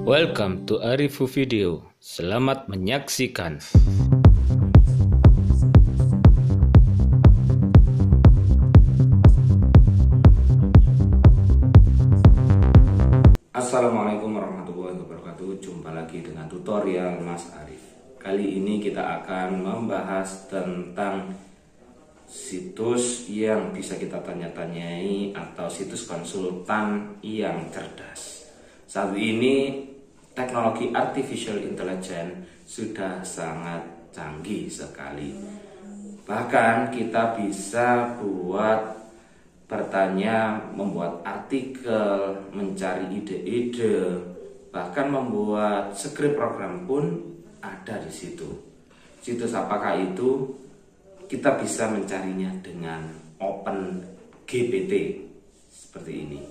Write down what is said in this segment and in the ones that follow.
Welcome to Arifu Video. Selamat menyaksikan. Assalamualaikum warahmatullahi wabarakatuh. Jumpa lagi dengan tutorial Mas Arif. Kali ini kita akan membahas tentang situs yang bisa kita tanya-tanyai atau situs konsultan yang cerdas. Saat ini teknologi artificial intelligence sudah sangat canggih sekali. Bahkan kita bisa membuat artikel, mencari ide-ide, bahkan membuat skrip program pun ada di situ. Situs apakah itu? Kita bisa mencarinya dengan OpenGPT seperti ini.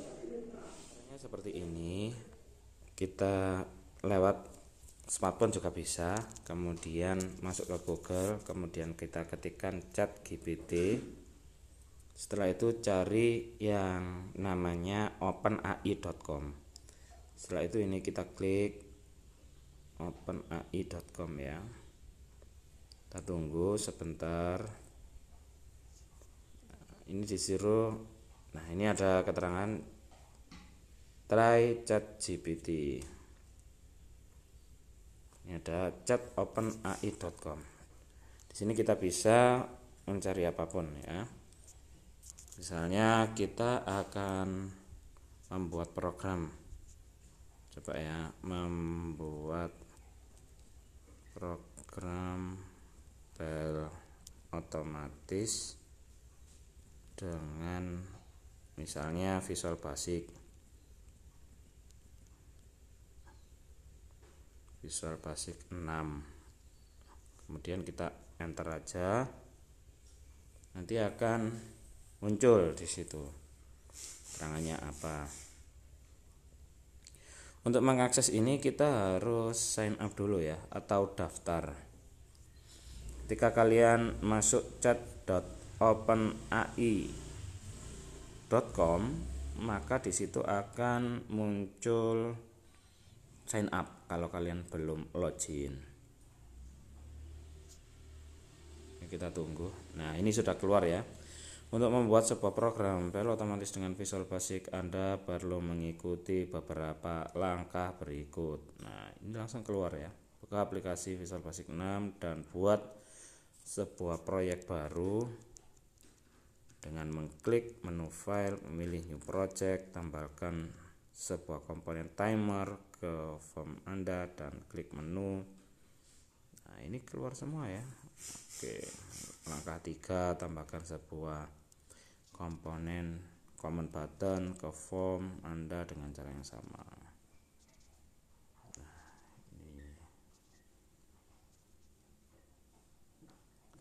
Seperti ini, kita lewat smartphone juga bisa. Kemudian masuk ke Google, kemudian kita ketikkan ChatGPT. Setelah itu cari yang namanya openai.com. Setelah itu ini kita klik openai.com ya. Kita tunggu sebentar. Ini disuruh. Nah, ini ada keterangan try ChatGPT. Ini ada chat openai.com. Di sini kita bisa mencari apapun ya. Misalnya kita akan membuat program. Coba ya, membuat program tel otomatis dengan misalnya Visual Basic 6. Kemudian kita enter aja, nanti akan muncul di situ keterangannya apa. Untuk mengakses ini kita harus sign up dulu ya, atau daftar. Ketika kalian masuk chat.openai.com, maka di situ akan muncul sign up kalau kalian belum login. Kita tunggu. Nah, ini sudah keluar ya. Untuk membuat sebuah program tel otomatis dengan Visual Basic, Anda perlu mengikuti beberapa langkah berikut. Nah, ini langsung keluar ya. Buka aplikasi Visual Basic 6 dan buat sebuah proyek baru dengan mengklik menu file, memilih new project, tambahkan sebuah komponen timer ke form Anda dan klik menu. Nah, ini keluar semua ya. Oke, langkah 3, tambahkan sebuah komponen command button ke form Anda dengan cara yang sama.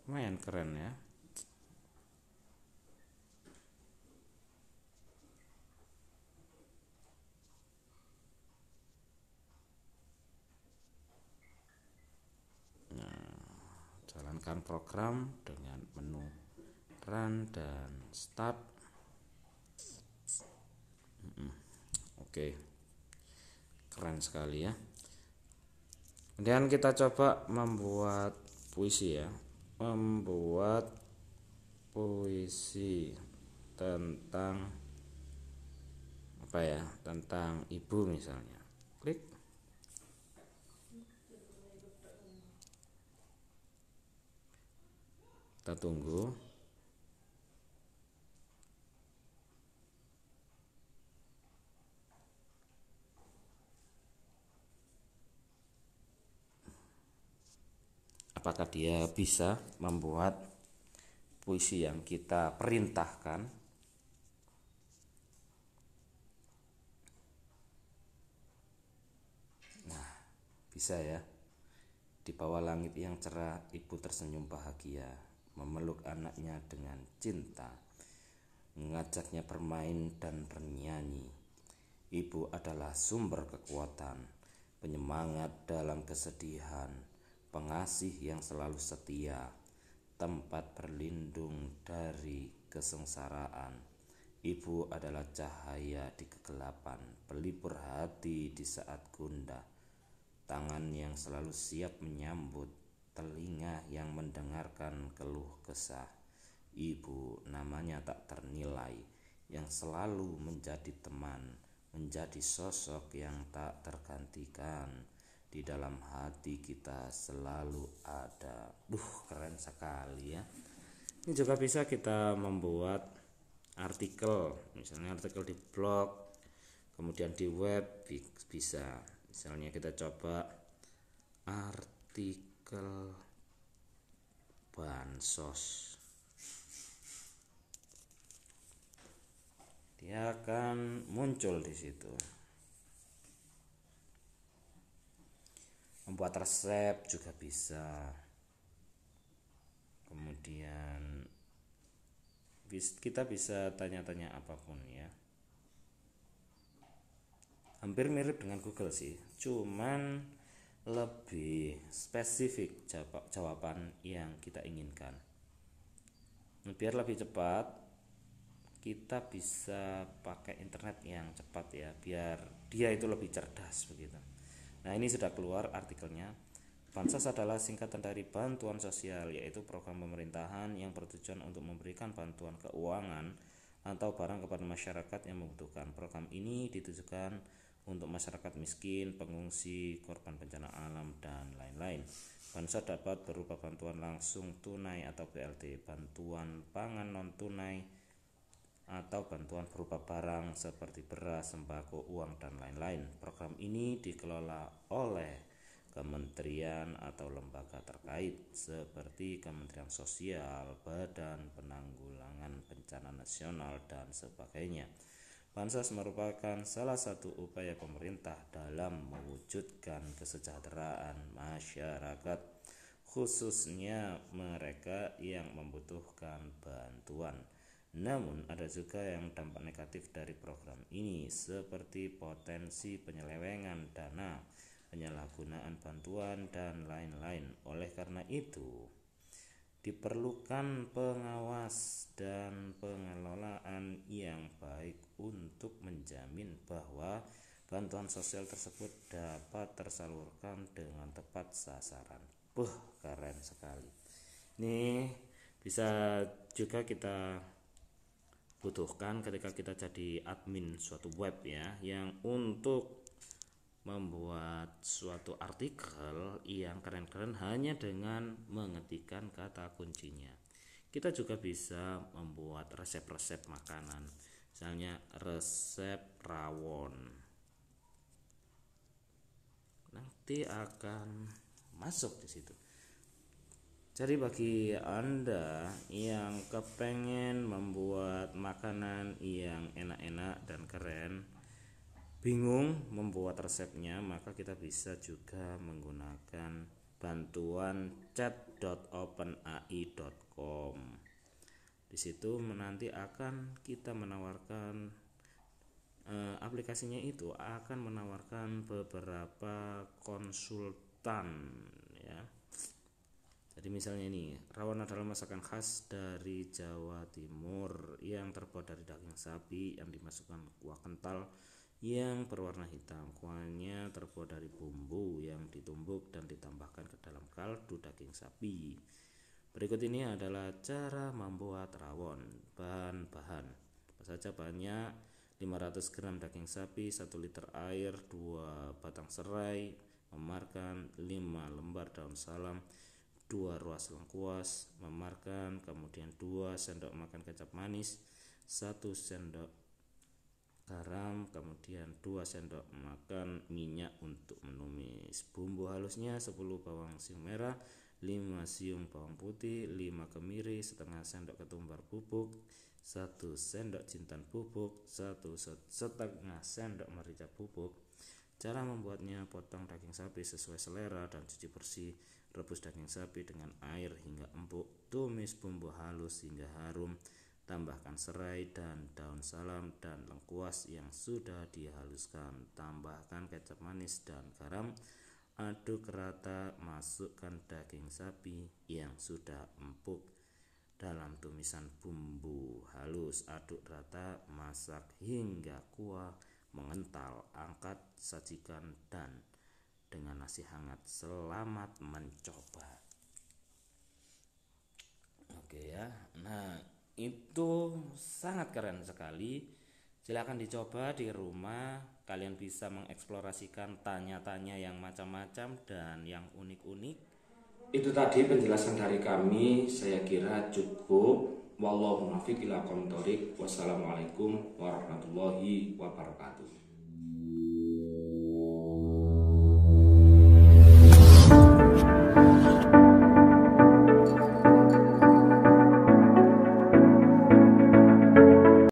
Lumayan keren ya. Nah, jalankan program dengan menu run dan start. Oke, keren sekali ya. Kemudian kita coba membuat puisi ya. Membuat puisi tentang apa ya, tentang ibu misalnya. Klik. Kita tunggu. Apakah dia bisa membuat puisi yang kita perintahkan? Nah, bisa ya. Di bawah langit yang cerah, ibu tersenyum bahagia, memeluk anaknya dengan cinta, mengajaknya bermain dan bernyanyi. Ibu adalah sumber kekuatan, penyemangat dalam kesedihan, pengasih yang selalu setia, tempat berlindung dari kesengsaraan. Ibu adalah cahaya di kegelapan, pelipur hati di saat gundah, tangan yang selalu siap menyambut, telinga yang mendengarkan keluh kesah. Ibu namanya tak ternilai, yang selalu menjadi teman, menjadi sosok yang tak tergantikan. Di dalam hati kita selalu ada. Keren sekali ya. Ini juga bisa kita membuat artikel, misalnya artikel di blog, kemudian di web bisa. Misalnya kita coba artikel bansos, dia akan muncul di situ. Membuat resep juga bisa. Kemudian kita bisa tanya-tanya apapun ya. Hampir mirip dengan Google sih, cuman lebih spesifik jawaban yang kita inginkan. Biar lebih cepat, kita bisa pakai internet yang cepat ya, biar dia itu lebih cerdas begitu. Nah, ini sudah keluar artikelnya. Bansos adalah singkatan dari bantuan sosial, yaitu program pemerintahan yang bertujuan untuk memberikan bantuan keuangan atau barang kepada masyarakat yang membutuhkan. Program ini ditujukan untuk masyarakat miskin, pengungsi, korban bencana alam, dan lain-lain. Bansos dapat berupa bantuan langsung tunai atau BLT, bantuan pangan non-tunai, atau bantuan berupa barang seperti beras, sembako, uang, dan lain-lain. Program ini dikelola oleh kementerian atau lembaga terkait seperti Kementerian Sosial, Badan Penanggulangan Bencana Nasional, dan sebagainya. Bansos merupakan salah satu upaya pemerintah dalam mewujudkan kesejahteraan masyarakat, khususnya mereka yang membutuhkan bantuan. Namun ada juga yang dampak negatif dari program ini, seperti potensi penyelewengan dana, penyalahgunaan bantuan, dan lain-lain. Oleh karena itu, diperlukan pengawas dan pengelolaan yang baik untuk menjamin bahwa bantuan sosial tersebut dapat tersalurkan dengan tepat sasaran. Keren sekali. Ini bisa juga kita butuhkan ketika kita jadi admin suatu web ya, yang untuk membuat suatu artikel yang keren-keren hanya dengan mengetikkan kata kuncinya. Kita juga bisa membuat resep-resep makanan, misalnya resep rawon. Nanti akan masuk di situ. Jadi bagi Anda yang kepengen membuat makanan yang enak-enak dan keren, bingung membuat resepnya, maka kita bisa juga menggunakan bantuan chat.openai.com. Di situ nanti akan kita menawarkan aplikasinya itu akan menawarkan beberapa konsultan ya. Jadi misalnya ini, rawon adalah masakan khas dari Jawa Timur yang terbuat dari daging sapi yang dimasukkan kuah kental yang berwarna hitam. Kuahnya terbuat dari bumbu yang ditumbuk dan ditambahkan ke dalam kaldu daging sapi. Berikut ini adalah cara membuat rawon. Bahan-bahan apa saja bahannya: 500 gram daging sapi, 1 liter air, 2 batang serai memarkan, 5 lembar daun salam, 2 ruas lengkuas memarkan, kemudian 2 sendok makan kecap manis, 1 sendok garam, kemudian 2 sendok makan minyak untuk menumis. Bumbu halusnya 10 bawang siung merah, 5 siung bawang putih, 5 kemiri, setengah sendok ketumbar bubuk, 1 sendok jintan bubuk, 1 setengah sendok merica bubuk. Cara membuatnya: potong daging sapi sesuai selera dan cuci bersih. Rebus daging sapi dengan air hingga empuk. Tumis bumbu halus hingga harum. Tambahkan serai dan daun salam dan lengkuas yang sudah dihaluskan. Tambahkan kecap manis dan garam. Aduk rata, masukkan daging sapi yang sudah empuk. dalam tumisan bumbu halus, aduk rata, masak hingga kuah mengental, angkat, sajikan dan dengan nasi hangat. Selamat mencoba. Oke ya. Nah, itu sangat keren sekali. Silakan dicoba di rumah. Kalian bisa mengeksplorasikan tanya-tanya yang macam-macam dan yang unik-unik. Itu tadi penjelasan dari kami. Saya kira cukup. Wallahu muwaffiq ila aqwamit thoriq. Wassalamualaikum warahmatullahi wabarakatuh.